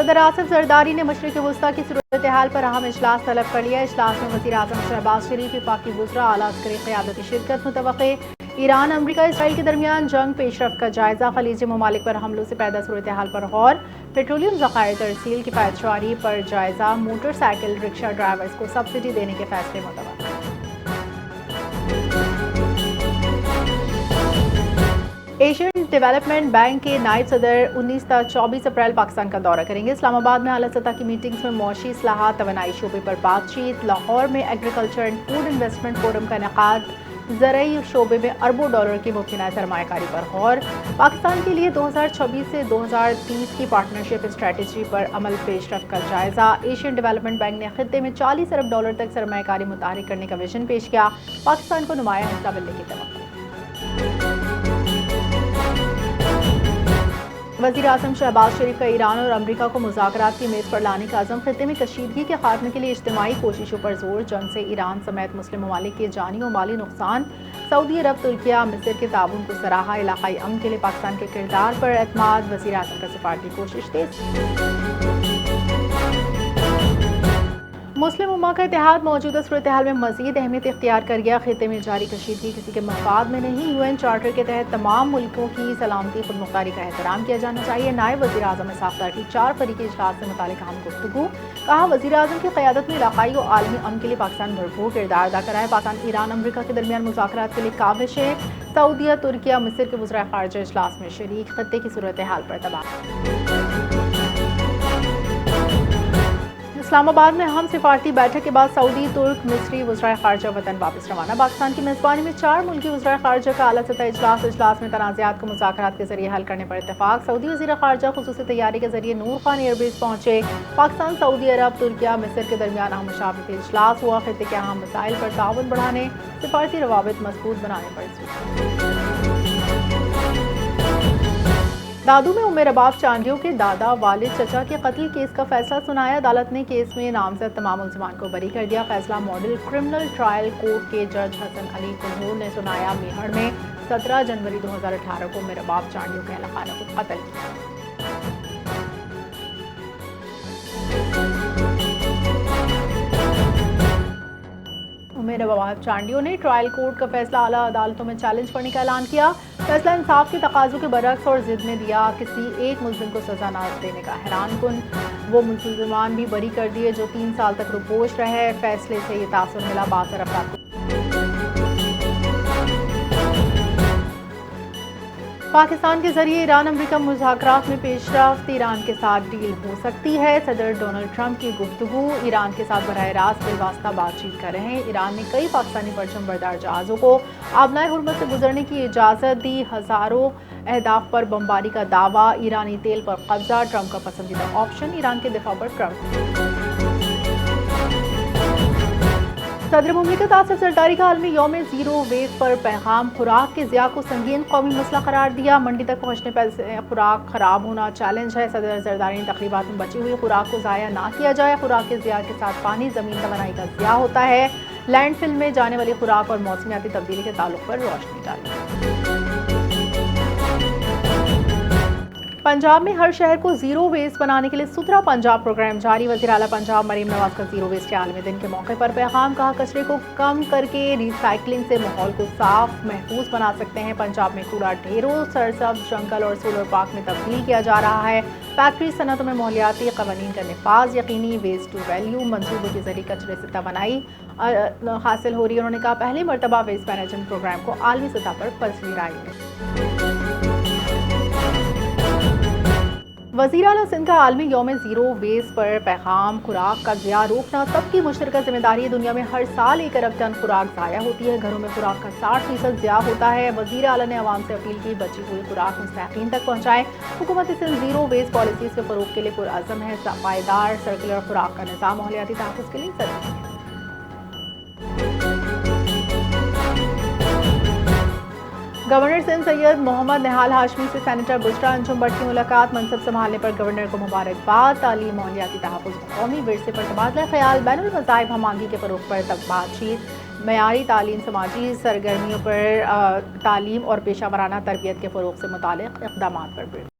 صدر آصف زرداری نے مشرق وسطی کی صورتحال پر اہم اجلاس طلب کر لیا۔ اجلاس میں وزیر اعظم شہباز شریف، وفاقی وزراء، اعلیٰ عسکری قیادت کی شرکت متوقع۔ ایران امریکہ اسرائیل کے درمیان جنگ پیش رفت کا جائزہ، خلیجی ممالک پر حملوں سے پیدا صورتحال پر غور۔ پیٹرولیم ذخائر ترسیل کفایت شعاری پر جائزہ، موٹر سائیکل رکشہ ڈرائیورز کو سبسڈی دینے کے فیصلے متوقع۔ ایشین ڈیولپمنٹ بینک کے نائب صدر 19 تا 24 اپریل پاکستان کا دورہ کریں گے۔ اسلام آباد میں اعلیٰ سطح کی میٹنگز میں معاشی اصلاحات، توانائی شعبے پر بات چیت۔ لاہور میں agriculture and food investment forum کا انعقاد، زرعی شعبے میں اربوں ڈالر کی ممکنہ سرمایہ کاری پر غور۔ پاکستان کے لیے 2026 سے 2030 کی پارٹنرشپ اسٹریٹجی پر عمل پیش رفت کا جائزہ۔ ایشین ڈیولپمنٹ بینک نے خطے میں 40 ارب ڈالر تک سرمایہ کاری متحرک کرنے کا ویژن پیش کیا، پاکستان کو نمایاں حصہ ملنے کی توقع۔ وزیر اعظم شہباز شریف کا ایران اور امریکہ کو مذاکرات کی میز پر لانے کا عزم، خطے میں کشیدگی کے خاتمے کے لیے اجتماعی کوششوں پر زور۔ جنگ سے ایران سمیت مسلم ممالک کے جانی و مالی نقصان، سعودی عرب، ترکیہ، مصر کے تعاون کو سراہا۔ علاقائی امن کے لیے پاکستان کے کردار پر اعتماد، وزیر اعظم کا سفارتی کوشش تیز۔ مسلم امہ کا اتحاد موجودہ صورتحال میں مزید اہمیت اختیار کر گیا۔ خطے میں جاری کشیدگی کسی کے مفاد میں نہیں۔ UN چارٹر کے تحت تمام ملکوں کی سلامتی خود مختاری کا احترام کیا جانا چاہیے۔ نائب وزیر اعظم نے ساختار کی 4 فریقی اجلاس سے متعلق اہم گفتگو، کہا وزیر اعظم کی قیادت میں علاقائی و عالمی امن کے لیے پاکستان بھرپور کردار ادا کر رہا ہے۔ پاکستان ایران امریکہ کے درمیان مذاکرات کے لیے کاوش ہے۔ سعودیہ، ترکیہ، مصر کے وزرائے خارجہ اجلاس میں شریک، خطے کی صورتحال پر تبادلہ۔ اسلام آباد میں اہم سفارتی بیٹھک کے بعد سعودی، ترک، مصری وزرائے خارجہ وطن واپس روانہ۔ پاکستان کی میزبانی میں 4 ملکی وزرائے خارجہ کا اعلیٰ سطح اجلاس میں تنازعات کو مذاکرات کے ذریعے حل کرنے پر اتفاق۔ سعودی وزیر خارجہ خصوصی طیارے کے ذریعے نور خان ایئر بیس پہنچے۔ پاکستان، سعودی عرب، ترکیہ، مصر کے درمیان اہم مشاورتی اجلاس ہوا۔ خطے کے اہم مسائل پر تعاون بڑھانے، سفارتی روابط مضبوط بنانے پر زور۔ دادو میں رباب چانڈیوں کے دادا، والد، چچا کے قتل کیس کا فیصلہ سنایا۔ عدالت نے کیس میں نامزد تمام ملزمان کو بری کر دیا۔ فیصلہ ماڈل کرمنل ٹرائل کورٹ کے جج حسن علی کنہور نے سنایا۔ میہڑ میں 17 جنوری 2018 کو رباب چانڈیوں کے اہلخانہ کو قتل کیا۔ رباب چانڈیوں نے ٹرائل کورٹ کا فیصلہ اعلیٰ عدالتوں میں چیلنج کرنے کا اعلان کیا۔ فیصلہ انصاف کے تقاضوں کے برعکس اور ضد میں دیا، کسی ایک ملزم کو سزا نہ دینے کا۔ حیران کن وہ ملزمان بھی بری کر دیے جو 3 سال تک روپوش رہے۔ فیصلے سے یہ تاثر ملا 62 افراد کو۔ پاکستان کے ذریعے ایران امریکہ مذاکرات میں پیش رفت، ایران کے ساتھ ڈیل ہو سکتی ہے۔ صدر ڈونلڈ ٹرمپ کی گفتگو، ایران کے ساتھ براہ راست بالواسطہ بات چیت کر رہے ہیں۔ ایران نے کئی پاکستانی پرچم بردار جہازوں کو آبنائے حرمت سے گزرنے کی اجازت دی۔ ہزاروں اہداف پر بمباری کا دعویٰ، ایرانی تیل پر قبضہ ٹرمپ کا پسندیدہ آپشن۔ ایران کے دفاع پر ٹرمپ۔ صدر مملکت آصف زرداری کا عالمی یوم زیرو ویسٹ پر پیغام، خوراک کے ضیاع کو سنگین قومی مسئلہ قرار دیا۔ منڈی تک پہنچنے پر خوراک خراب ہونا چیلنج ہے۔ صدر زرداری نے تقریبات میں بچی ہوئی خوراک کو ضائع نہ کیا جائے۔ خوراک کے ضیاع کے ساتھ پانی، زمین، توانائی کا ضیاع ہوتا ہے۔ لینڈ فل میں جانے والی خوراک اور موسمیاتی تبدیلی کے تعلق پر روشنی ڈالی۔ پنجاب میں ہر شہر کو زیرو ویسٹ بنانے کے لیے ستھرا پنجاب پروگرام جاری۔ وزیر اعلیٰ پنجاب مریم نواز کا زیرو ویسٹ کے عالمی دن کے موقع پر پیغام، کہا کچرے کو کم کر کے ری سائیکلنگ سے ماحول کو صاف محفوظ بنا سکتے ہیں۔ پنجاب میں کوڑا ڈھیروں، سرسبز جنگل اور سولر پارک میں تبدیل کیا جا رہا ہے۔ فیکٹری صنعتوں میں ماحولیاتی قوانین کا نفاذ یقینی۔ ویسٹ ٹو ویلیو منصوبے کے ذریعے کچرے سے توانائی حاصل ہو رہی ہے۔ انہوں نے کہا پہلی مرتبہ ویسٹ مینجمنٹ پروگرام کو عالمی سطح پر پذیرائی ہے۔ وزیر اعلیٰ سندھ کا عالمی یوم زیرو ویسٹ پر پیغام، خوراک کا ضیاع روکنا سب کی مشترکہ ذمہ داری ہے۔ دنیا میں ہر سال 1 ارب ٹن خوراک ضائع ہوتی ہے۔ گھروں میں خوراک کا 60% ضیاع ہوتا ہے۔ وزیر اعلیٰ نے عوام سے اپیل کی بچی ہوئی خوراک مستحقین تک پہنچائیں۔ حکومت سندھ زیرو ویسٹ پالیسیز کے فروغ کے لیے پرعزم ہے۔ پائیدار سرکولر خوراک کا نظام ماحولیاتی تحفظ کے لیے ضروری ہے۔ گورنر سندھ سید محمد نہال ہاشمی سے سینیٹر بشریٰ انجم بٹ کی ملاقات، منصب سنبھالنے پر گورنر کو مبارکباد۔ تعلیم، ماحولیاتی تحفظ، قومی ورثے پر تبادلہ خیال، بین المذاہب ہم آہنگی کے فروغ پر بات چیت، معیاری تعلیم، سماجی سرگرمیوں پر تعلیم اور پیشہ ورانہ تربیت کے فروغ سے متعلق اقدامات پر